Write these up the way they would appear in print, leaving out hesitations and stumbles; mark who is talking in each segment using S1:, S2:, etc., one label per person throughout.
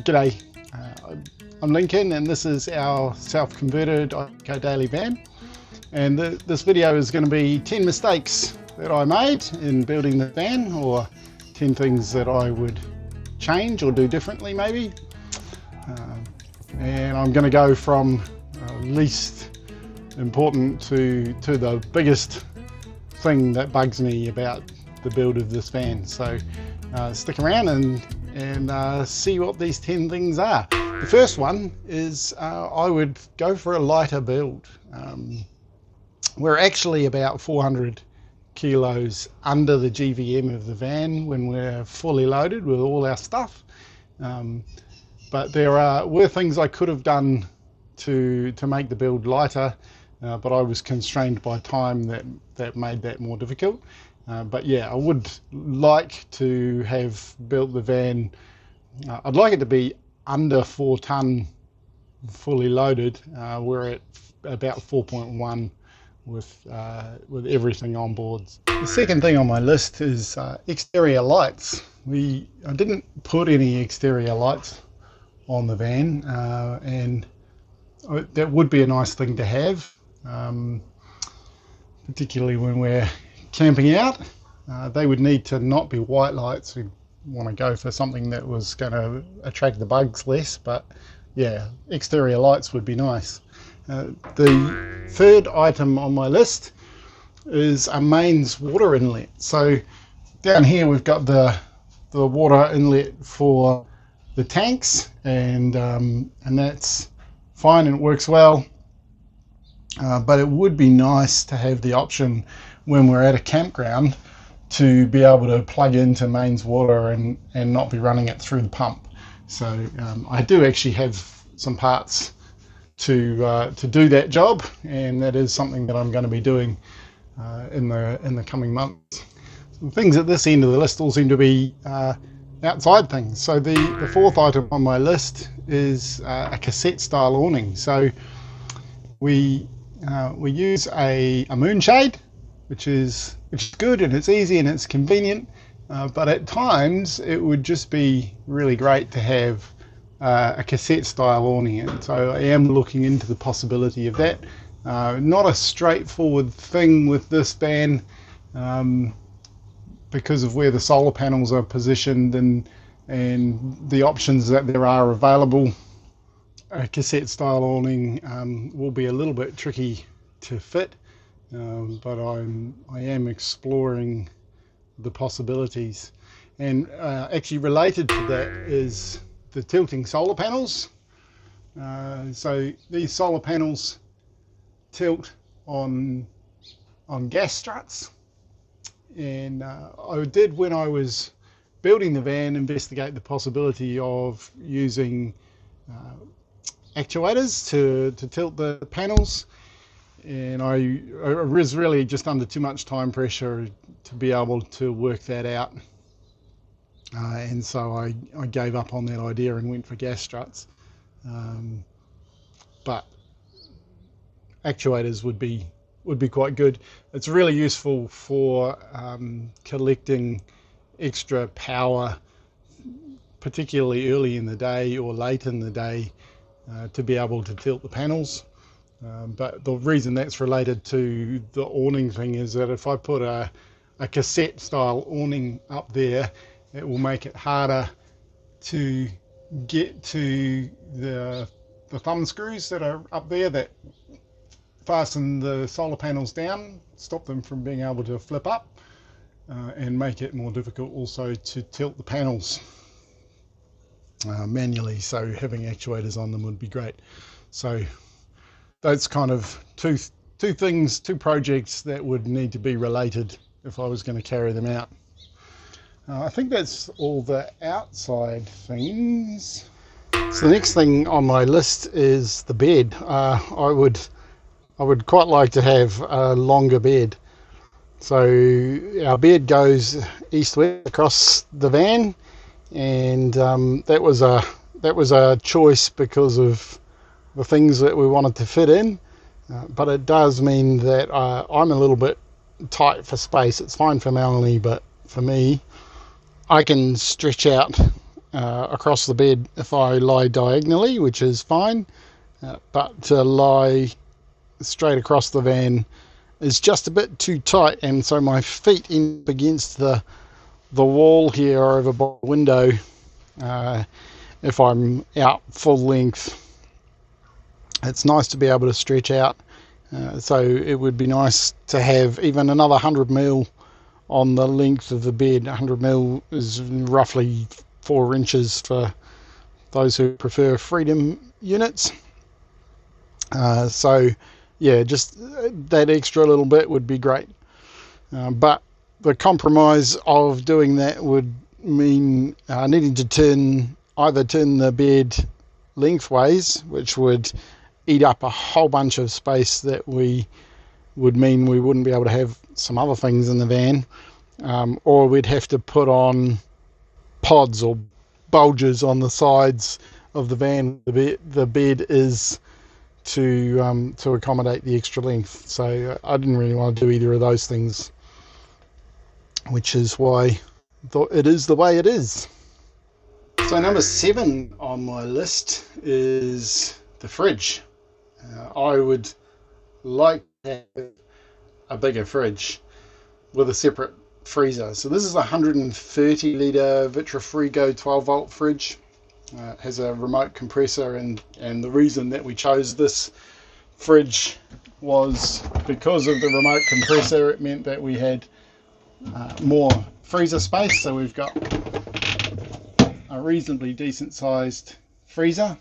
S1: G'day, I'm Lincoln and this is our self-converted Ico daily van, and this video is going to be 10 mistakes that I made in building the van, or 10 things that I would change or do differently maybe. And I'm going to go from least important to the biggest thing that bugs me about the build of this van. So stick around and see what these 10 things are. The first one is I would go for a lighter build. We're actually about 400 kilos under the GVM of the van when we're fully loaded with all our stuff. But there were things I could have done to make the build lighter, but I was constrained by time that made that more difficult. But yeah, I would like to have built the van. I'd like it to be under 4 ton fully loaded. We're at about 4.1 with everything on board. The second thing on my list is exterior lights. I didn't put any exterior lights on the van, and that would be a nice thing to have, particularly when we're camping out. They would need to not be white lights. We want to go for something that was going to attract the bugs less, but yeah, exterior lights would be nice. The third item on my list is a mains water inlet. So down here we've got the water inlet for the tanks, and that's fine and it works well, but it would be nice to have the option when we're at a campground to be able to plug into mains water and not be running it through the pump. So I do actually have some parts to do that job, and that is something that I'm going to be doing in the coming months. Some things at this end of the list all seem to be outside things. So the fourth item on my list is a cassette style awning. So we use a moonshade, which is good and it's easy and it's convenient, but at times it would just be really great to have a cassette style awning. And so I am looking into the possibility of that. Not a straightforward thing with this van, because of where the solar panels are positioned and the options that there are available. A cassette style awning will be a little bit tricky to fit, but I am exploring the possibilities. And actually related to that is the tilting solar panels. So these solar panels tilt on gas struts, and I did, when I was building the van, investigate the possibility of using actuators to tilt the panels, and I was really just under too much time pressure to be able to work that out, and so I gave up on that idea and went for gas struts. But actuators would be quite good. It's really useful for collecting extra power, particularly early in the day or late in the day, to be able to tilt the panels. But the reason that's related to the awning thing is that if I put a cassette style awning up there, it will make it harder to get to the thumb screws that are up there that fasten the solar panels down, stop them from being able to flip up, and make it more difficult also to tilt the panels manually. So having actuators on them would be great. So that's kind of two projects that would need to be related if I was going to carry them out. I think that's all the outside things. So the next thing on my list is the bed. I would quite like to have a longer bed. So our bed goes east-west across the van, and that was a choice because of the things that we wanted to fit in. But it does mean that I'm a little bit tight for space. It's fine for Melanie, but for me, I can stretch out across the bed if I lie diagonally, which is fine, but to lie straight across the van is just a bit too tight, and so my feet end up against the wall here over by the window if I'm out full length. It's nice to be able to stretch out, so it would be nice to have even another 100mm on the length of the bed. 100mm is roughly 4 inches for those who prefer freedom units. So yeah, just that extra little bit would be great. But the compromise of doing that would mean needing to either turn the bed lengthways, which would eat up a whole bunch of space that would mean we wouldn't be able to have some other things in the van, or we'd have to put on pods or bulges on the sides of the van. The bed is to accommodate the extra length, so I didn't really want to do either of those things, which is why I thought it is the way it is. So number 7 on my list is the fridge. I would like to have a bigger fridge with a separate freezer. So this is a 130 litre Vitrifrigo 12 volt fridge. It has a remote compressor, and the reason that we chose this fridge was because of the remote compressor. It meant that we had more freezer space, so we've got a reasonably decent sized freezer,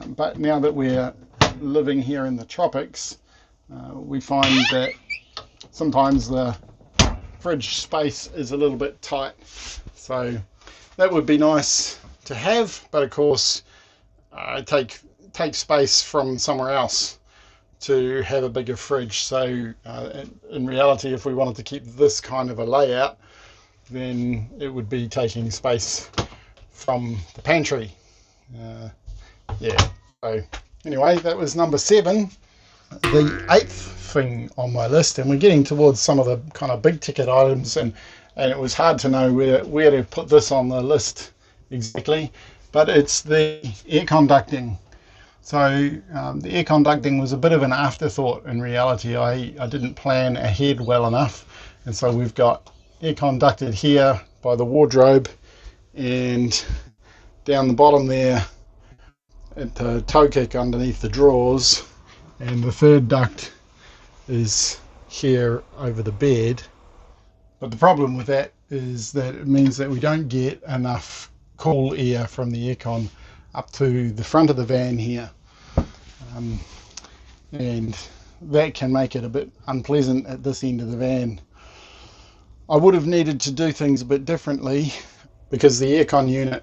S1: but now that we're living here in the tropics, we find that sometimes the fridge space is a little bit tight, so that would be nice to have, but of course take space from somewhere else to have a bigger fridge. So in reality, if we wanted to keep this kind of a layout, then it would be taking space from the pantry. Yeah, so anyway, that was number 7. The 8th thing on my list, and we're getting towards some of the kind of big ticket items, and it was hard to know where to put this on the list exactly, but it's the air conducting. So the air conducting was a bit of an afterthought in reality. I didn't plan ahead well enough, and so we've got air conducted here by the wardrobe, and down the bottom there at the toe kick underneath the drawers, and the third duct is here over the bed. But the problem with that is that it means that we don't get enough cool air from the aircon up to the front of the van here, and that can make it a bit unpleasant at this end of the van. I would have needed to do things a bit differently, because the aircon unit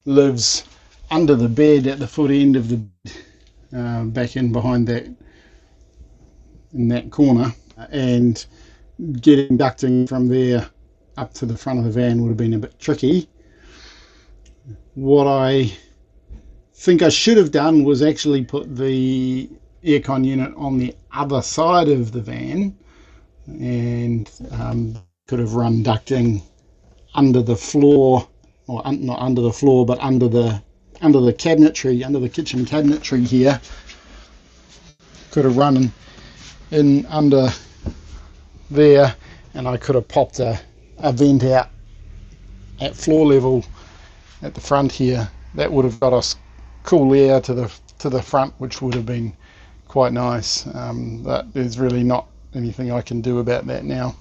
S1: lives under the bed at the foot end of the bed, back in behind that, in that corner, and getting ducting from there up to the front of the van would have been a bit tricky. What I think I should have done was actually put the aircon unit on the other side of the van, and could have run ducting under the floor, or not under the floor, but under the cabinetry, under the kitchen cabinetry here. Could have run in under there, and I could have popped a vent out at floor level at the front here. That would have got us cool air to the front, which would have been quite nice. But there's really not anything I can do about that now.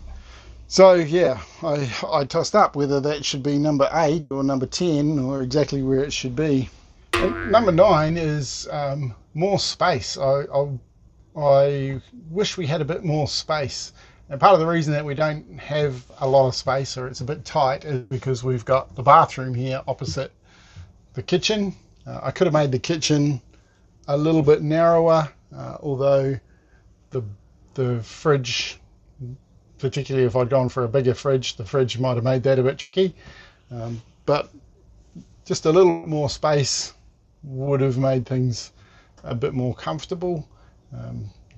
S1: So yeah, I tossed up whether that should be number 8 or number 10, or exactly where it should be. And number 9 is more space. I wish we had a bit more space. And part of the reason that we don't have a lot of space, or it's a bit tight, is because we've got the bathroom here opposite the kitchen. I could have made the kitchen a little bit narrower, although the fridge, particularly if I'd gone for a bigger fridge, the fridge might have made that a bit tricky. But just a little more space would have made things a bit more comfortable.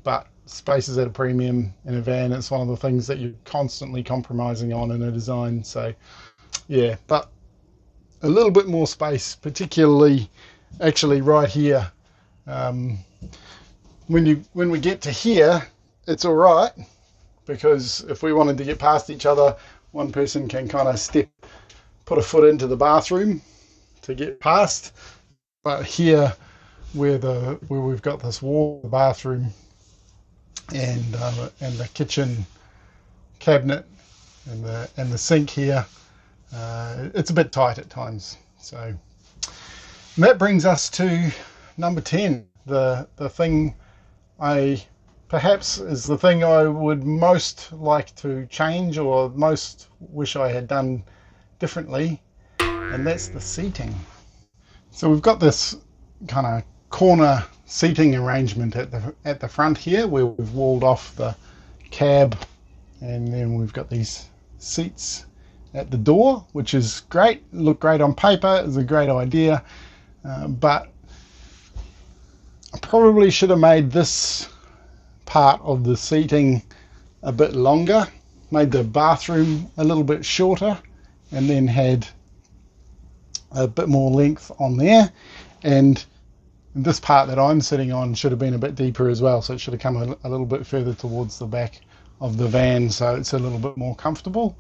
S1: But space is at a premium in a van. It's one of the things that you're constantly compromising on in a design. So yeah, but a little bit more space, particularly actually right here. Um, when we get to here, it's all right, because if we wanted to get past each other, one person can kind of put a foot into the bathroom to get past. But here, where we've got this wall, the bathroom, and the kitchen cabinet and the sink here, it's a bit tight at times. So and that brings us to number 10, the thing perhaps is the thing I would most like to change, or most wish I had done differently, and that's the seating. So we've got this kind of corner seating arrangement at the front here, where we've walled off the cab, and then we've got these seats at the door, which is great. Look great on paper. It's a great idea, but I probably should have made this part of the seating a bit longer, made the bathroom a little bit shorter, and then had a bit more length on there. And this part that I'm sitting on should have been a bit deeper as well, so it should have come a little bit further towards the back of the van, so it's a little bit more comfortable.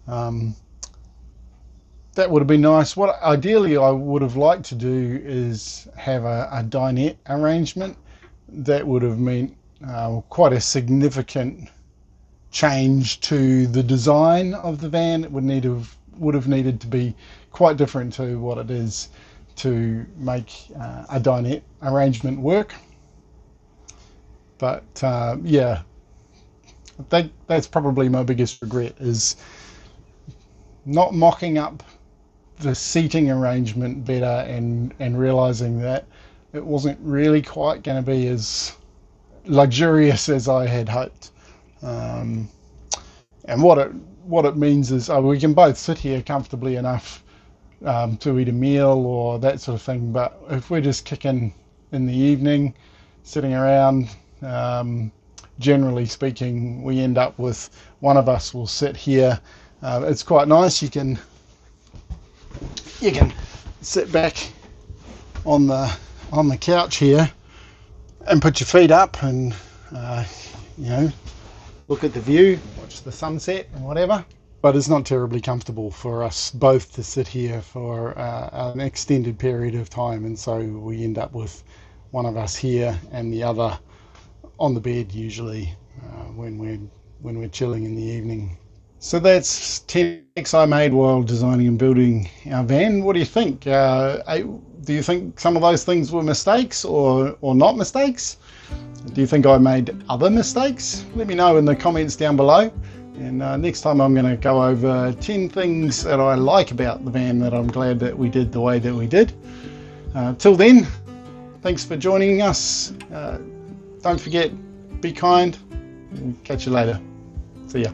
S1: That would have been nice. What ideally I would have liked to do is have a dinette arrangement. That would have meant quite a significant change to the design of the van. It would have needed to be quite different to what it is to make a dinette arrangement work. But yeah, that's probably my biggest regret, is not mocking up the seating arrangement better, and realizing that it wasn't really quite going to be as luxurious as I had hoped. And what it means is we can both sit here comfortably enough to eat a meal or that sort of thing, but if we're just kicking in the evening, sitting around, generally speaking, we end up with one of us will sit here. It's quite nice. You can sit back on the couch here and put your feet up, and look at the view, watch the sunset and whatever. But it's not terribly comfortable for us both to sit here for an extended period of time, and so we end up with one of us here and the other on the bed usually when we're chilling in the evening. So that's 10 mistakes I made while designing and building our van. What do you think? Do you think some of those things were mistakes or not mistakes? Do you think I made other mistakes? Let me know in the comments down below. And next time I'm going to go over 10 things that I like about the van that I'm glad that we did the way that we did. Till then, thanks for joining us. Don't forget, be kind, and catch you later. See ya.